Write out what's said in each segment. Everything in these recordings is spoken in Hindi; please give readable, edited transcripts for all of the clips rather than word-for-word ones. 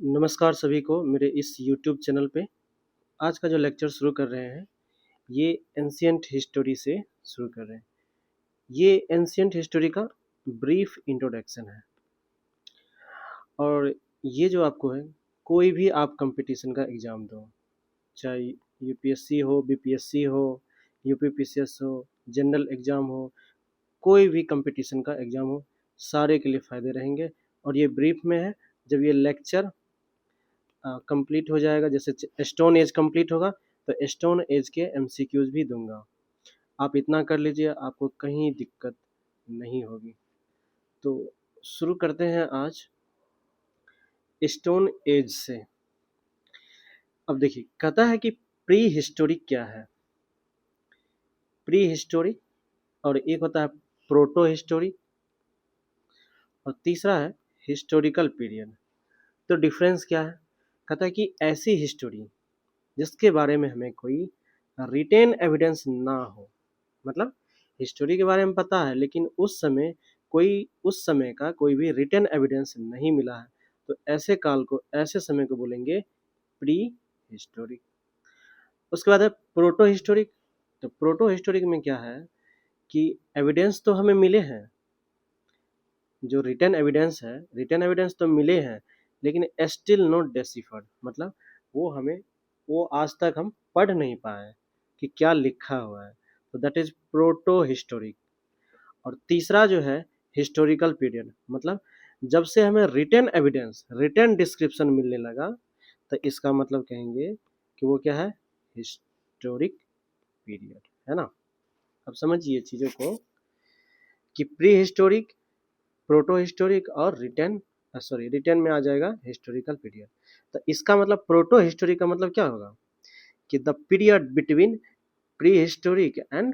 नमस्कार सभी को मेरे इस YouTube चैनल पे। आज का जो लेक्चर शुरू कर रहे हैं, ये एंशिएंट हिस्टोरी से शुरू कर रहे हैं। ये एंशिएंट हिस्टोरी का ब्रीफ इंट्रोडक्शन है। और ये जो आपको है, कोई भी आप कंपटीशन का एग्ज़ाम दो, चाहे यूपीएससी हो, बीपीएससी हो, यूपीपीसीएस हो, जनरल एग्ज़ाम हो, कोई भी कंपटीशन का एग्ज़ाम हो, सारे के लिए फ़ायदे रहेंगे। और ये ब्रीफ में है। जब ये लेक्चर कंप्लीट हो जाएगा, जैसे स्टोन एज कंप्लीट होगा तो स्टोन एज के एमसीक्यूज भी दूंगा। आप इतना कर लीजिए, आपको कहीं दिक्कत नहीं होगी। तो शुरू करते हैं आज स्टोन एज से। अब देखिए, कहता है कि प्री हिस्टोरिक क्या है। प्री हिस्टोरिक और एक होता है प्रोटो हिस्टोरिक और तीसरा है हिस्टोरिकल पीरियड। तो डिफरेंस क्या है? कहता है कि ऐसी हिस्टोरी जिसके बारे में हमें कोई रिटेन एविडेंस ना हो। मतलब हिस्टोरी के बारे में पता है, लेकिन उस समय का कोई भी रिटन एविडेंस नहीं मिला है, तो ऐसे काल को, ऐसे समय को बोलेंगे प्री हिस्टोरिक। उसके बाद है प्रोटो हिस्टोरिक। तो प्रोटो हिस्टोरिक में क्या है कि एविडेंस तो हमें मिले हैं, जो रिटन एविडेंस तो मिले हैं, लेकिन स्टिल नॉट डेसिफर्ड। मतलब वो आज तक हम पढ़ नहीं पाए कि क्या लिखा हुआ है। तो दैट इज प्रोटो हिस्टोरिक। और तीसरा जो है हिस्टोरिकल पीरियड, मतलब जब से हमें रिटन एविडेंस, रिटन डिस्क्रिप्शन मिलने लगा, तो इसका मतलब कहेंगे कि वो क्या है, हिस्टोरिक पीरियड, है ना। अब समझिए चीज़ों को कि प्री हिस्टोरिक, प्रोटो हिस्टोरिक और रिटन में आ जाएगा हिस्टोरिकल पीरियड। तो इसका मतलब प्रोटो हिस्टोरिक का मतलब क्या होगा कि the period between pre historic and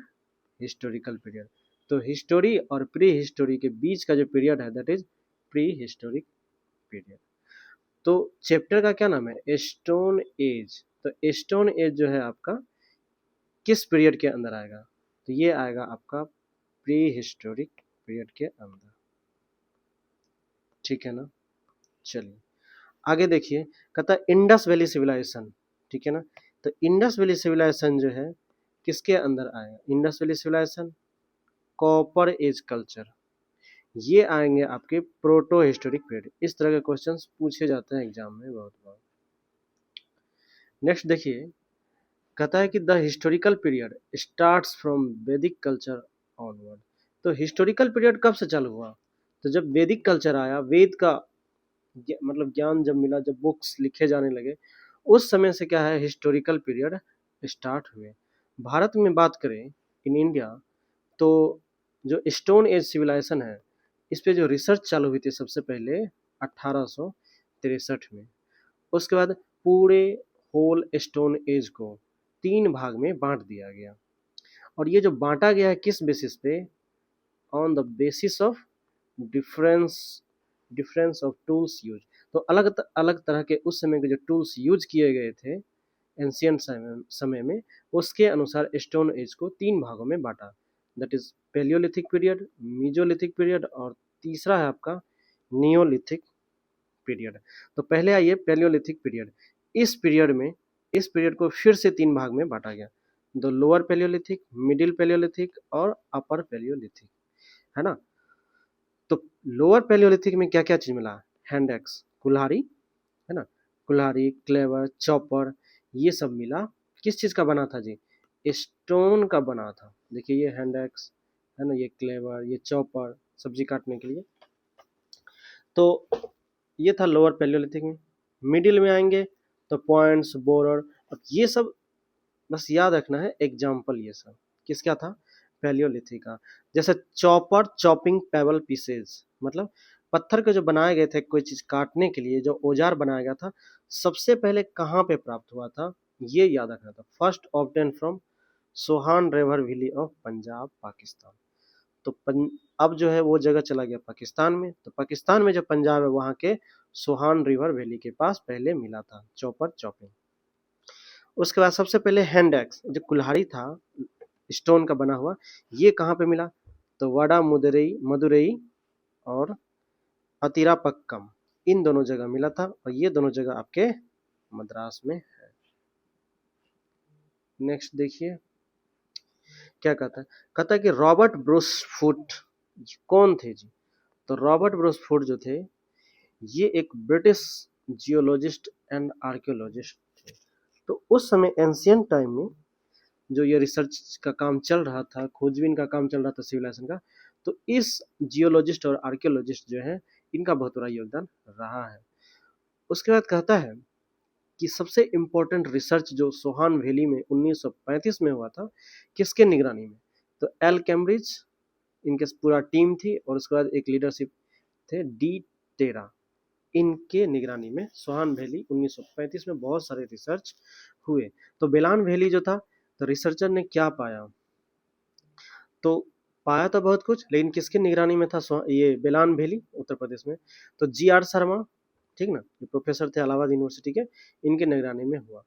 historical period. तो हिस्टोरी और प्री हिस्टोरी के बीच का जो पीरियड है, that is pre historic period. तो चैप्टर का क्या नाम है? Stone age. तो स्टोन एज जो है आपका किस पीरियड के अंदर आएगा? तो ये आएगा आपका प्री हिस्टोरिक पीरियड के अंदर। ठीक है ना। चलिए आगे देखिए, कहता है इंडस वैली सिविलाइजेशन। ठीक है ना। तो इंडस वैली सिविलाइजेशन जो है किसके अंदर आएगा? Indus valley civilization copper age culture, ये आएंगे आपके प्रोटो हिस्टोरिक पीरियड। इस तरह के क्वेश्चंस पूछे जाते हैं एग्जाम में बहुत बार। नेक्स्ट देखिए, कहता है कि the historical period starts from वैदिक कल्चर ऑनवर्ड। तो हिस्टोरिकल पीरियड कब से चालू हुआ? तो जब वैदिक कल्चर आया, वेद का मतलब ज्ञान जब मिला, जब बुक्स लिखे जाने लगे, उस समय से क्या है, हिस्टोरिकल पीरियड स्टार्ट हुए। भारत में बात करें, इन इंडिया, तो जो स्टोन एज सिविलाइजेशन है, इस पे जो रिसर्च चालू हुई थी सबसे पहले 1863 में। उसके बाद पूरे होल स्टोन एज को 3 भाग में बांट दिया गया। और ये जो बांटा गया है किस बेसिस पे? On the basis of difference difference of tools use. तो अलग अलग तरह के उस समय के जो टूल्स यूज किए गए थे एंशियंट समय में, उसके अनुसार स्टोन एज को 3 भागों में बांटा। That is paleolithic period, mesolithic period और तीसरा है आपका नियोलिथिक पीरियड। तो पहले आइए पेलियोलिथिक पीरियड। इस पीरियड को फिर से 3 भाग में बांटा गया। The lower paleolithic, middle paleolithic और अपर पेलियोलिथिक, है ना। तो लोअर पेलियोलिथिक में क्या क्या चीज मिला? हैंड एक्स, कुल्हाड़ी, है ना, कुल्हाड़ी, क्लेवर, चॉपर, ये सब मिला। किस चीज का बना था जी? स्टोन का बना था। देखिए ये हैंड एक्स है ना, ये क्लेवर, ये चॉपर, सब्जी काटने के लिए। तो ये था लोअर पेलियोलिथिक में। मिडिल में आएंगे तो पॉइंट्स, बोरर, अब ये सब बस याद रखना है एग्जाम्पल। ये सब किसका था? पैलियोलिथिक का। जैसे चॉपर, चॉपिंग पेबल पीसेज, मतलब पत्थर के जो बनाए गए थे कोई चीज काटने के लिए, जो औजार बनाया गया था, सबसे पहले कहाँ पे प्राप्त हुआ था, ये याद रखना था। First obtain from Sohan river valley of Punjab, Pakistan. तो अब जो है वो जगह चला गया पाकिस्तान में। तो पाकिस्तान में जो पंजाब है, वहाँ के सोहान रिवर वैली के पास पहले मिला था चॉपर, चॉपिंग। उसके बाद सबसे पहले हैंड एक्स, जो कुल्हाड़ी था स्टोन का बना हुआ, ये कहाँ पे मिला? तो वड़ा मदुरई और अतिरापक्कम, इन दोनों जगह मिला था और ये दोनों जगह आपके मद्रास में है। नेक्स्ट देखिए क्या कहता है कि रॉबर्ट ब्रूस फुट कौन थे जी? तो रॉबर्ट ब्रूस फुट जो थे ये एक ब्रिटिश जियोलॉजिस्ट एंड आर्कियोलॉजिस्ट थे। तो उस समय एंशियंट टाइम में जो ये रिसर्च का काम चल रहा था, खोजबीन का काम चल रहा था सिविलाइजेशन का, तो इस जियोलॉजिस्ट और आर्कियोलॉजिस्ट जो है इनका बहुत बड़ा योगदान रहा है। उसके बाद कहता है कि सबसे इम्पोर्टेंट रिसर्च जो सोहान वैली में 1935 में हुआ था, किसके निगरानी में? तो एल कैम्ब्रिज इनके पूरा टीम थी और उसके बाद एक लीडरशिप थे डी टेरा, इनके निगरानी में सोहान वैली 1935 में बहुत सारे रिसर्च हुए। तो बेलान वैली जो था, तो रिसर्चर ने क्या पाया? तो पाया तो बहुत कुछ, लेकिन किसके निगरानी में था ये बेलान वैली उत्तर प्रदेश में? तो जी आर शर्मा, ठीक ना, जो प्रोफेसर थे इलाहाबाद यूनिवर्सिटी के, इनके निगरानी में हुआ।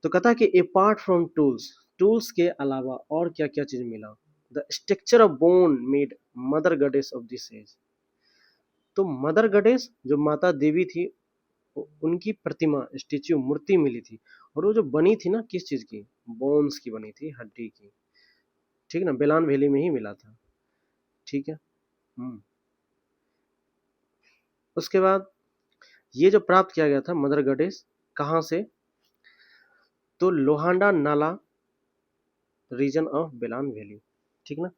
तो कहता है कि अपार्ट फ्रॉम टूल्स, टूल्स के अलावा और क्या क्या चीज मिला? The structure of bone made mother goddess of this age. तो मदर गॉडेस जो माता देवी थी, उनकी प्रतिमा स्टेच्यू मूर्ति मिली थी, और वो जो बनी थी ना किस चीज की? बोन्स की बनी थी, हड्डी की, ठीक ना, बेलान वैली में ही मिला था। ठीक है। उसके बाद ये जो प्राप्त किया गया था मदर गॉडेस कहाँ से? तो लोहांडा नाला रीजन ऑफ बेलान वैली, ठीक ना।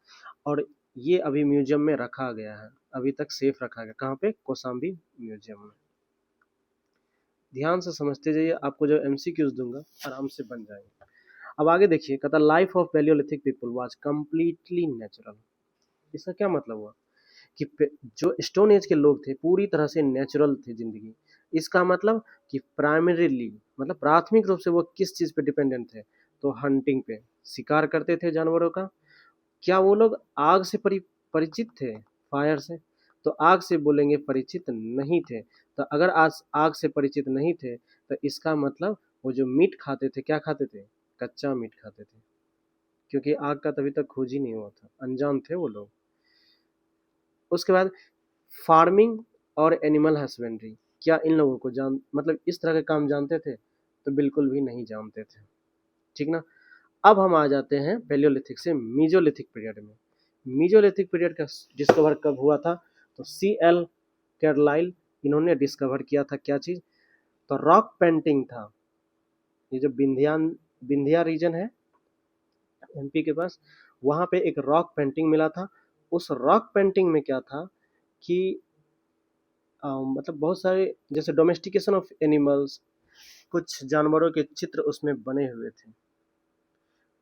और ये अभी म्यूजियम में रखा गया है, अभी तक सेफ रखा गया। कहाँ पे? कौशाम्बी म्यूजियम में। ध्यान से समझते जाइए, आपको जो एमसीक्यूज दूंगा आराम से बन जाएंगे। अब आगे देखिए, कहता life of Palaeolithic people was completely natural. इसका क्या मतलब हुआ? कि जो स्टोन एज के लोग थे पूरी तरह से नेचुरल थे जिंदगी। इसका मतलब कि प्राइमरीली, मतलब प्राथमिक रूप से वो किस चीज पे डिपेंडेंट थे? तो हंटिंग पे, शिकार करते थे जानवरों का। क्या वो लोग आग से परिचित थे? फायर से? तो आग से बोलेंगे परिचित नहीं थे। तो अगर आज आग से परिचित नहीं थे, तो इसका मतलब वो जो मीट खाते थे, क्या खाते थे? कच्चा मीट खाते थे, क्योंकि आग का तभी तक खोज ही नहीं हुआ था, अनजान थे वो लोग। उसके बाद फार्मिंग और एनिमल हस्बेंड्री, क्या इन लोगों को मतलब इस तरह के काम जानते थे? तो बिल्कुल भी नहीं जानते थे, ठीक ना। अब हम आ जाते हैं पैलियोलिथिक से मीजोलिथिक पीरियड में। मीजोलिथिक पीरियड का डिस्कवर कब हुआ था? तो सी एल कैरलाइल, इन्होंने डिस्कवर किया था क्या चीज? तो रॉक पेंटिंग था। ये जो विंध्या रीजन है एमपी के पास, वहां पे एक रॉक पेंटिंग मिला था। उस रॉक पेंटिंग में क्या था कि मतलब बहुत सारे जैसे डोमेस्टिकेशन ऑफ एनिमल्स, कुछ जानवरों के चित्र उसमें बने हुए थे।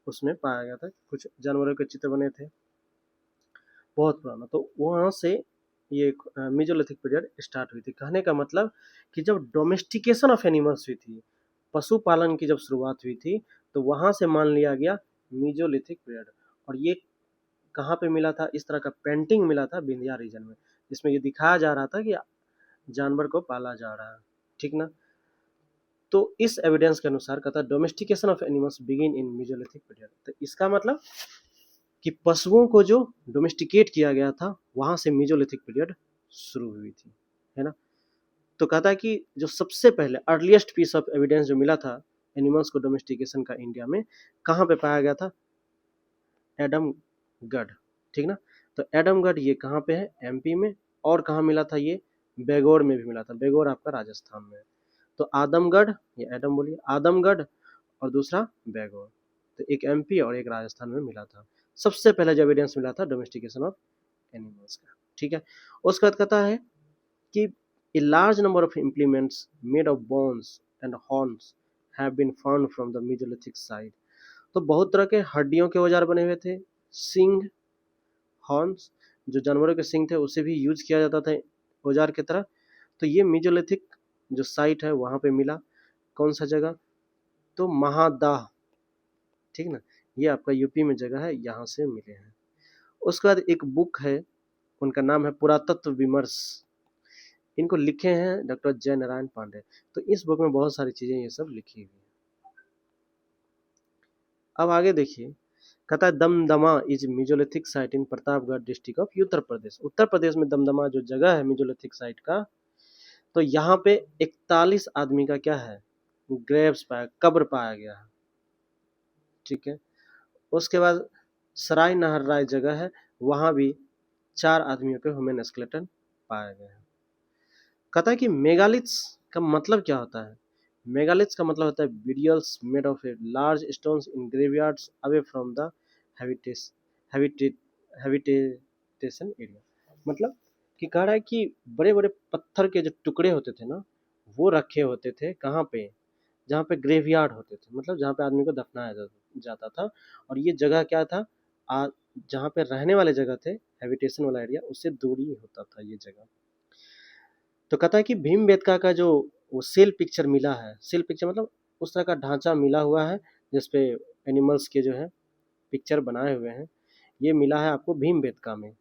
उसमें पाया गया था कुछ जानवरों के चित्र बने थे, बहुत पुराना। तो वहाँ से ये मेजोलिथिक पीरियड स्टार्ट हुई थी। कहने का मतलब कि जब डोमेस्टिकेशन ऑफ एनिमल्स हुई थी, पशुपालन की जब शुरुआत हुई थी, तो वहाँ से मान लिया गया मीजोलिथिक पीरियड। और ये कहाँ पे मिला था? इस तरह का पेंटिंग मिला था विंध्या रीजन में, जिसमें ये दिखाया जा रहा था कि जानवर को पाला जा रहा है, ठीक ना। तो इस एविडेंस के अनुसार कहता है domestication of animals begin in Mesolithic period. तो इसका मतलब कि पशुओं को जो डोमेस्टिकेट किया गया था वहां से मेजोलिथिक पीरियड शुरू हुई थी, है ना। तो कहता है कि जो सबसे पहले अर्लीस्ट पीस ऑफ एविडेंस जो मिला था एनिमल्स को डोमेस्टिकेशन का इंडिया में, कहाँ पे पाया गया था? एडमगढ़, ठीक ना। तो एडमगढ़ ये कहाँ पे है? एमपी में। और कहाँ मिला था ये? बेगौर में भी मिला था। बेगौर आपका राजस्थान में है। तो आदमगढ़, ये एडम बोलिए, आदमगढ़ और दूसरा बेगौर। तो एक एमपी और एक राजस्थान में मिला था। सबसे पहले जो एविडेंस मिला था डोमेस्टिकेशन ऑफ एनिमल्स का, ठीक है। उसके बाद कहता है कि a large number of implements made of bones and horns have been found from the Mesolithic side। तो बहुत तरह के हड्डियों के औजार बने हुए थे, सिंग, हॉर्न्स, जो जानवरों के सिंग थे उसे भी यूज किया जाता था औजार की तरह। तो ये मेजोलिथिक जो साइट है वहां पे मिला। कौन सा जगह? तो महादाह, ठीक ना, ये आपका यूपी में जगह है, यहाँ से मिले हैं। उसके बाद एक बुक है, उनका नाम है पुरातत्व विमर्श। इनको लिखे हैं डॉक्टर जय नारायण पांडे। तो इस बुक में बहुत सारी चीजें ये सब लिखी हुई है। अब आगे देखिए, कहता है Damdama is Mesolithic site in Pratapgarh district of Uttar Pradesh. Uttar Pradesh में दमदमा जो जगह है मेजोलिथिक साइट का, तो यहाँ पे 41 आदमी का क्या है, ग्रेव्स पाया, कब्र पाया गया है, ठीक है। उसके बाद सराय नहर राय जगह है, वहां भी 4 आदमियों के ह्यूमन स्केलेटन पाया गया है। कहता है कि मेगालिथ्स का मतलब क्या होता है। मेगालिथ्स का मतलब होता है burials made of a large stones in graveyards away from the habitation area. मतलब कि कह रहा है कि बड़े बड़े पत्थर के जो टुकड़े होते थे ना, वो रखे होते थे कहाँ पे, जहाँ पे ग्रेवयार्ड होते थे, मतलब जहाँ पे आदमी को दफनाया जाता था। और ये जगह क्या था, जहाँ पे रहने वाले जगह थे, हैबिटेशन वाला एरिया, उससे दूरी होता था ये जगह। तो कहता है कि भीमबेटका का जो वो सेल पिक्चर मिला है, सेल पिक्चर मतलब उस तरह का ढांचा मिला हुआ है जिसपे एनिमल्स के जो है पिक्चर बनाए हुए हैं, ये मिला है आपको भीमबेटका में,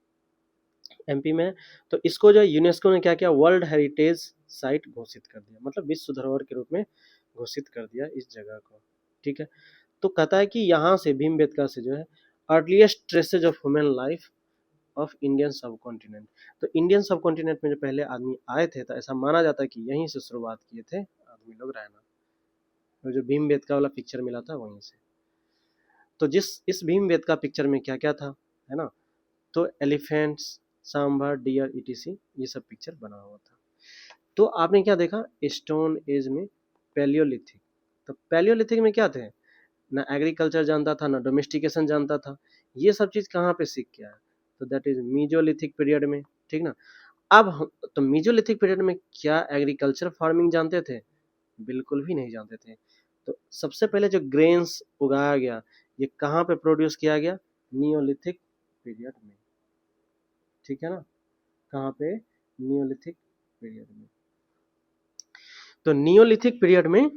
एमपी में। तो इसको जो यूनेस्को ने क्या किया, वर्ल्ड हेरिटेज साइट घोषित कर दिया, मतलब विश्व धरोहर के रूप में घोषित कर दिया इस जगह को, ठीक है। तो कहता है कि यहाँ से भीमबेटका से जो है earliest traces of human life of Indian सब कॉन्टिनेंट। तो इंडियन सब कॉन्टिनेंट में जो पहले आदमी आए थे, तो ऐसा माना जाता है कि यहीं से शुरुआत किए थे आदमी लोग रहना। तो जो भीमबेटका वाला पिक्चर मिला था वहीं से। तो इस भीमबेटका पिक्चर में क्या क्या था, है ना, तो एलिफेंट्स, सांभर, डियर, ईटीसी, ये सब पिक्चर बना हुआ था। तो आपने क्या देखा, स्टोन एज में पैलियोलिथिक। तो पैलियोलिथिक में क्या थे, ना एग्रीकल्चर जानता था, ना डोमेस्टिकेशन जानता था। ये सब चीज़ कहाँ पे सीख के आया, तो दैट इज मीजोलिथिक पीरियड में, ठीक ना। तो मीजोलिथिक पीरियड में क्या एग्रीकल्चर फार्मिंग जानते थे, बिल्कुल भी नहीं जानते थे। तो सबसे पहले जो ग्रेन्स उगाया गया, ये कहाँ पे प्रोड्यूस किया गया, नियोलिथिक पीरियड में, ठीक है ना, कहाँ पे, नियोलिथिक पीरियड में। तो नियोलिथिक पीरियड में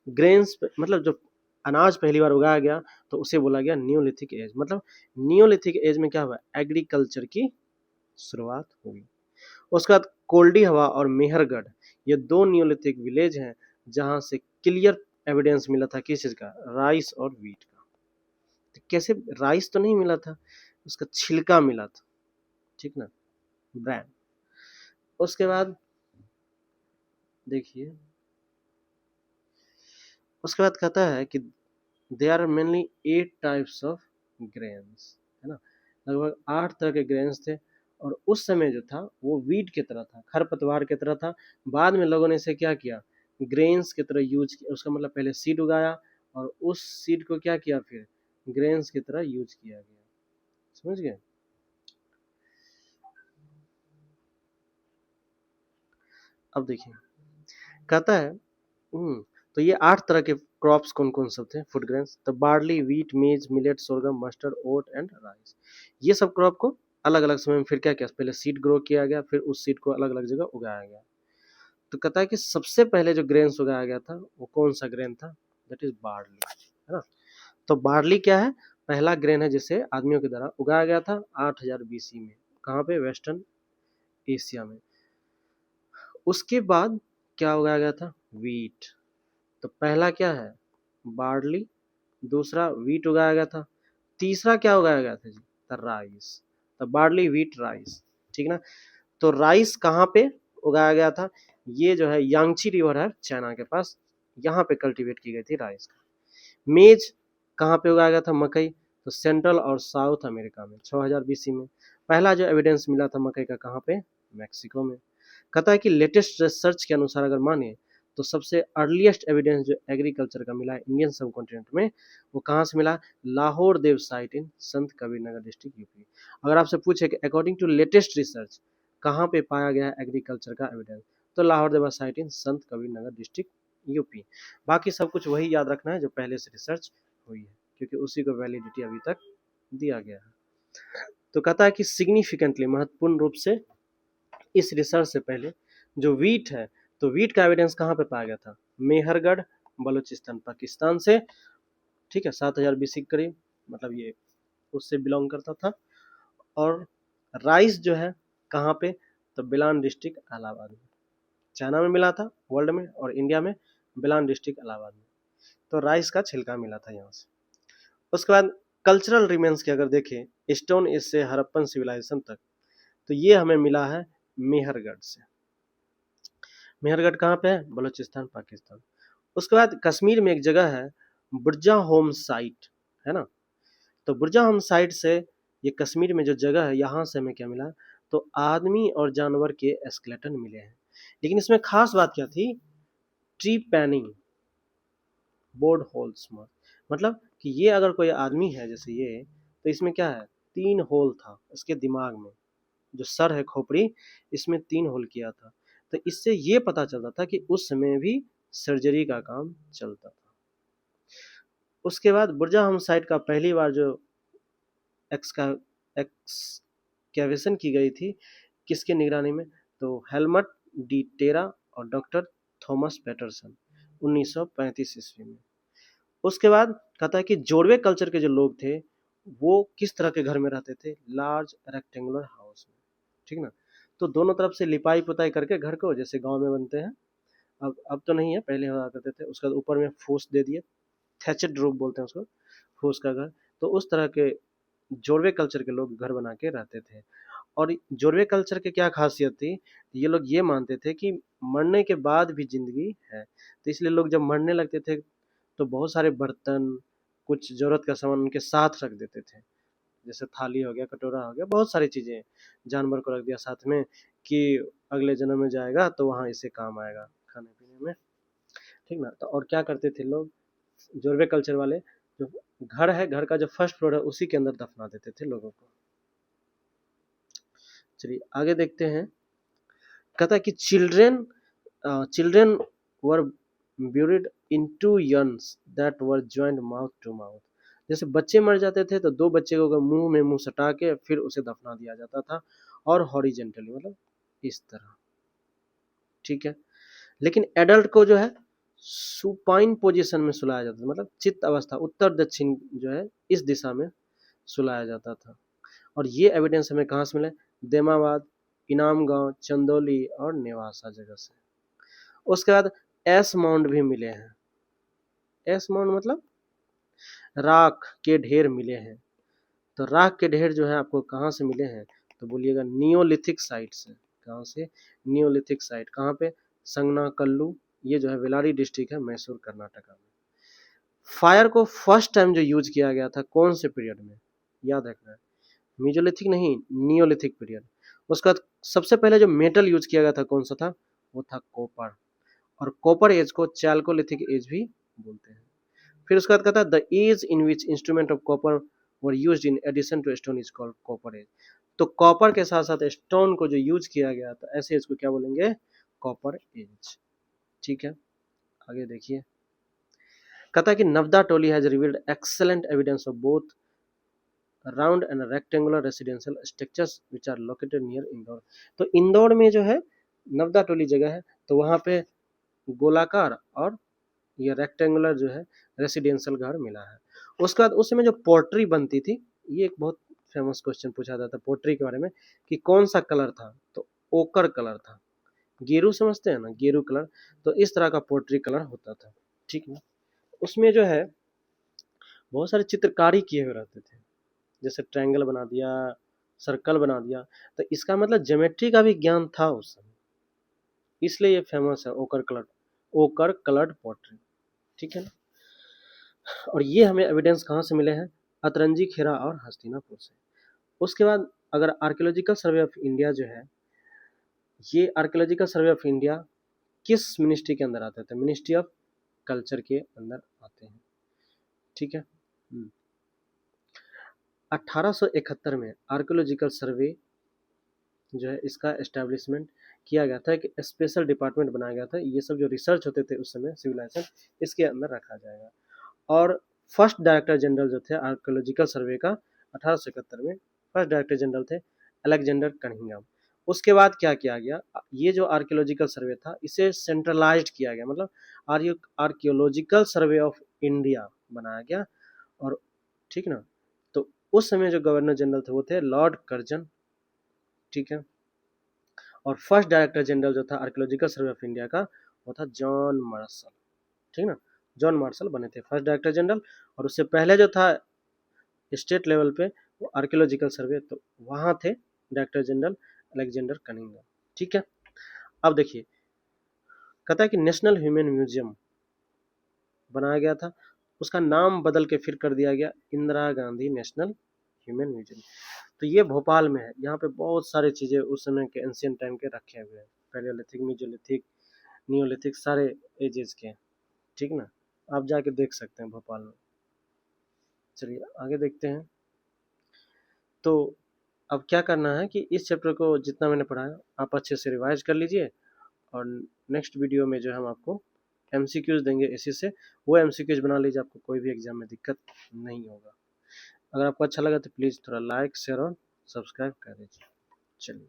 ग्रेन्स मतलब जो अनाज पहली बार उगाया गया, तो उसे बोला गया नियोलिथिक एज। मतलब नियोलिथिक एज में क्या हुआ, एग्रीकल्चर की शुरुआत हुई। उसके बाद कोल्डी हवा और मेहरगढ़, ये दो नियोलिथिक विलेज हैं जहां से क्लियर एविडेंस मिला था किस चीज का, राइस और व्हीट का। तो कैसे, राइस तो नहीं मिला था, उसका छिलका मिला था, ठीक ना, ब्रांड। उसके बाद देखिए, उसके बाद कहता है कि they are mainly 8 types of grains, है ना, लगभग 8 तरह के ग्रेन्स थे। और उस समय जो था वो वीट की तरह था, खरपतवार की तरह था। बाद में लोगों ने इसे क्या किया, ग्रेन्स की तरह यूज किया, उसका मतलब पहले सीड उगाया और उस सीड को क्या किया, फिर ग्रेन्स की तरह यूज किया गया, समझ गए। अब देखिए, कहता है तो ये 8 तरह के क्रॉप्स कौन कौन सब थे, फूड ग्रेन्स, तो barley, wheat, maize, millet, sorghum, mustard, oat and rice. ये सब क्रॉप को अलग अलग समय में फिर क्या किया, पहले सीड ग्रो किया गया, फिर उस सीड को अलग अलग जगह उगाया गया। तो कहता है कि सबसे पहले जो ग्रेन्स उगाया गया था वो कौन सा ग्रेन था, दैट इज बार्ली, है ना। तो बार्ली क्या है, पहला ग्रेन है जिसे आदमियों के द्वारा उगाया गया था 8000 बीसी में, कहाँ पे, वेस्टर्न एशिया में। उसके बाद क्या उगाया गया था, व्हीट। तो पहला क्या है, बार्ली, दूसरा व्हीट उगाया गया था, तीसरा क्या उगाया गया था जी, तो राइस। तो बार्ली, व्हीट, राइस, ठीक ना। तो राइस कहाँ पे उगाया गया था, ये जो है यांगची रिवर है चाइना के पास, यहाँ पे कल्टीवेट की गई थी राइस का। मेज कहाँ पे उगाया गया था, मकई, तो सेंट्रल और साउथ अमेरिका में 6000 बीसी में। पहला जो एविडेंस मिला था मकई का, कहाँ पे, मैक्सिको में। कहता है कि लेटेस्ट रिसर्च के अनुसार अगर माने तो सबसे अर्लीस्ट एविडेंस जो एग्रीकल्चर का मिला है इंडियन सब कॉन्टिनेंट में, वो कहाँ से मिला, लाहौर देव साइट इन संत कबीरनगर डिस्ट्रिक्ट यूपी। अगर आपसे पूछे कि अकॉर्डिंग टू लेटेस्ट रिसर्च कहाँ पे पाया गया है एग्रीकल्चर का एविडेंस, तो लाहौर देव साइट इन संत कबीरनगर डिस्ट्रिक्ट यूपी। बाकी सब कुछ वही याद रखना है जो पहले से रिसर्च हुई है, क्योंकि उसी को वैलिडिटी अभी तक दिया गया है। तो कहता है कि सिग्निफिकेंटली, महत्वपूर्ण रूप से इस रिसर्च से पहले जो वीट है, तो वीट का एविडेंस कहाँ पे पाया गया था, मेहरगढ़, बलूचिस्तान, पाकिस्तान से, ठीक है, 7000 बीसी के करीब, मतलब ये उससे बिलोंग करता था। और राइस जो है कहाँ पे, तो बिलान डिस्ट्रिक्ट इलाहाबाद में, चाइना में मिला था वर्ल्ड में, और इंडिया में बिलान डिस्ट्रिक्ट इलाहाबाद में। तो राइस का छिलका मिला था यहाँ से। उसके बाद कल्चरल रिमेन्स की अगर देखें स्टोन एज से हड़प्पन सिविलाइजेशन तक, तो ये हमें मिला है मेहरगढ़ से। मेहरगढ़ कहाँ पे है? बलूचिस्तान, पाकिस्तान। उसके बाद कश्मीर में एक जगह है बुर्जा होम साइट, है ना? तो बुर्जा होम साइट से, ये कश्मीर में जो जगह है, यहाँ से हमें क्या मिला? तो आदमी और जानवर के स्केलेटन मिले हैं। लेकिन इसमें खास बात क्या थी? ट्री पैनिंग, बोर्ड होल्स में, मतलब कि ये अगर कोई आदमी है जैसे ये, तो इसमें क्या है? 3 होल था इसके दिमाग में, जो सर है खोपड़ी, इसमें 3 होल किया था। तो इससे ये पता चलता था कि उस समय भी सर्जरी का काम चलता था। उसके बाद बुर्जा होम साइट का पहली बार जो एक्सका एक्सकेवेशन की गई थी, किसके निगरानी में? तो हेलमट डी टेरा और डॉक्टर थॉमस पैटरसन, 1935 ईस्वी में। उसके बाद कहता है कि जोड़वे कल्चर के जो लोग थे, वो किस तरह के घर में रहते थे? लार्ज रेक्टेंगुलर हाउस में, ठीक ना? तो दोनों तरफ से लिपाई पुताई करके घर को, जैसे गांव में बनते हैं, अब तो नहीं है, पहले हुआ करते थे। उसके बाद ऊपर में फूस दे दिए, थैचड रूफ बोलते हैं उसको, फूस का घर। तो उस तरह के जोड़वे कल्चर के लोग घर बना के रहते थे। और जोड़वे कल्चर की क्या खासियत थी? ये लोग ये मानते थे कि मरने के बाद भी जिंदगी है। तो इसलिए लोग जब मरने लगते थे, तो बहुत सारे बर्तन, कुछ जरूरत का सामान उनके साथ रख देते थे, जैसे थाली हो गया, कटोरा हो गया, बहुत सारी चीजें जानवर को रख दिया साथ में, कि अगले जन्म में जाएगा तो वहाँ इसे काम आएगा खाने पीने में, ठीक ना? तो और क्या करते थे लोग, जोरवे कल्चर वाले, जो घर है, घर का जो फर्स्ट फ्लोर है, उसी के अंदर दफना देते थे लोगों को। चलिए आगे देखते हैं। कहता है कि children were buried into urns that were joined mouth to mouth. जैसे बच्चे मर जाते थे तो दो बच्चे को मुंह में मुंह सटा के फिर उसे दफना दिया जाता था, और हॉरिजेंटली, मतलब इस तरह, ठीक है। लेकिन एडल्ट को जो है सुपाइन पोजीशन में सुलाया जाता था, मतलब चित्त अवस्था, उत्तर दक्षिण जो है इस दिशा में सुलाया जाता था। और ये एविडेंस हमें कहाँ से मिले? देमाबाद, इनाम गांव, चंदौली और नेवासा जगह से। उसके बाद एस माउंड भी मिले हैं। एस माउंड मतलब राख के ढेर मिले हैं। तो राख के ढेर जो है आपको कहाँ से मिले हैं? तो बोलिएगा नियोलिथिक साइट से। कहाँ से? Neolithic site. कहाँ पे? संगना कल्लू, ये जो है बेलारी डिस्ट्रिक्ट है, मैसूर कर्नाटका में। फायर को फर्स्ट टाइम जो यूज किया गया था कौन से पीरियड में? याद रखना है, मीजोलिथिक नहीं, नियोलिथिक पीरियड। उसका सबसे पहले जो मेटल यूज किया गया था कौन सा था? वो था कॉपर। और कॉपर एज को चैल्कोलिथिक एज भी बोलते हैं। फिर उसके बाद कहता है the age in which instrument of copper were used in addition to stone is called copper age. तो कॉपर के साथ साथ स्टोन को जो यूज किया गया था, ऐसे एज को क्या बोलेंगे? कॉपर एज, ठीक है। आगे देखिए। कहता है कि Navda Toli has revealed excellent evidence of both round and rectangular residential structures which are located near Indore. तो इंदौर में जो है नवदा टोली जगह है, तो वहाँ पे गोलाकार और ये रेक्टेंगुलर जो है रेसिडेंशियल घर मिला है। उसके बाद उस समय जो पोट्री बनती थी, ये एक बहुत फेमस क्वेश्चन पूछा जाता है पोट्री के बारे में, कि कौन सा कलर था? तो ओकर कलर था। गेरू समझते हैं ना, गेरू कलर। तो इस तरह का पोट्री कलर होता था, ठीक है। उसमें जो है बहुत सारे चित्रकारी किए हुए रहते थे, जैसे ट्रायंगल बना दिया, सर्कल बना दिया। तो इसका मतलब ज्योमेट्री का भी ज्ञान था उस समय, इसलिए ये फेमस है ओकर कलर्ड पॉटरी, ठीक है ना। और ये हमें एविडेंस कहाँ से मिले हैं? अतरंजी, खेरा और हस्तिनापुर से। उसके बाद अगर आर्कियोलॉजिकल सर्वे ऑफ इंडिया जो है, ये आर्कियोलॉजिकल सर्वे ऑफ इंडिया किस मिनिस्ट्री के अंदर आते थे? मिनिस्ट्री ऑफ कल्चर के अंदर आते हैं, ठीक है। 1871 में आर्कियोलॉजिकल सर्वे जो है, इसका एस्टेब्लिशमेंट किया गया था, एक स्पेशल डिपार्टमेंट बनाया गया था। ये सब जो रिसर्च होते थे उस समय सिविलाइजेशन, इसके अंदर रखा जाएगा। और फर्स्ट डायरेक्टर जनरल जो थे आर्कियोलॉजिकल सर्वे का 1871 में, फर्स्ट डायरेक्टर जनरल थे अलेक्जेंडर कनिंघम। उसके बाद क्या किया गया? ये जो आर्कियोलॉजिकल सर्वे था, इसे सेंट्रलाइज्ड किया गया, मतलब आर्कियोलॉजिकल सर्वे ऑफ इंडिया बनाया गया। और ठीक ना, तो उस समय जो गवर्नर जनरल थे वो थे लॉर्ड कर्जन, ठीक है। और फर्स्ट डायरेक्टर जनरल जो था आर्कियोलॉजिकल सर्वे ऑफ इंडिया का, वो था जॉन मार्शल, ठीक ना। जॉन मार्शल बने थे फर्स्ट डायरेक्टर जनरल। और उससे पहले जो था स्टेट लेवल पे वो आर्कियोलॉजिकल सर्वे, तो वहाँ थे डायरेक्टर जनरल अलेक्जेंडर कनिंघम, ठीक है। अब देखिए कहता है कि नेशनल ह्यूमन म्यूजियम बनाया गया था, उसका नाम बदल के फिर कर दिया गया Indira Gandhi national human museum. तो ये भोपाल में है। यहाँ पे बहुत सारी चीज़ें उस समय के एंशियंट टाइम के रखे हुए हैं, पैलियोलिथिक, मेसोलिथिक, नियोलिथिक, सारे एजेस के, ठीक ना। आप जाके देख सकते हैं भोपाल में। चलिए आगे देखते हैं। तो अब क्या करना है कि इस चैप्टर को जितना मैंने पढ़ाया आप अच्छे से रिवाइज कर लीजिए, और नेक्स्ट वीडियो में जो है हम आपको एमसीक्यूज देंगे इसी से, वो एमसीक्यूज बना लीजिए, आपको कोई भी एग्जाम में दिक्कत नहीं होगा। अगर आपको अच्छा लगा तो प्लीज़ थोड़ा लाइक, शेयर और सब्सक्राइब कर दीजिए। चलिए।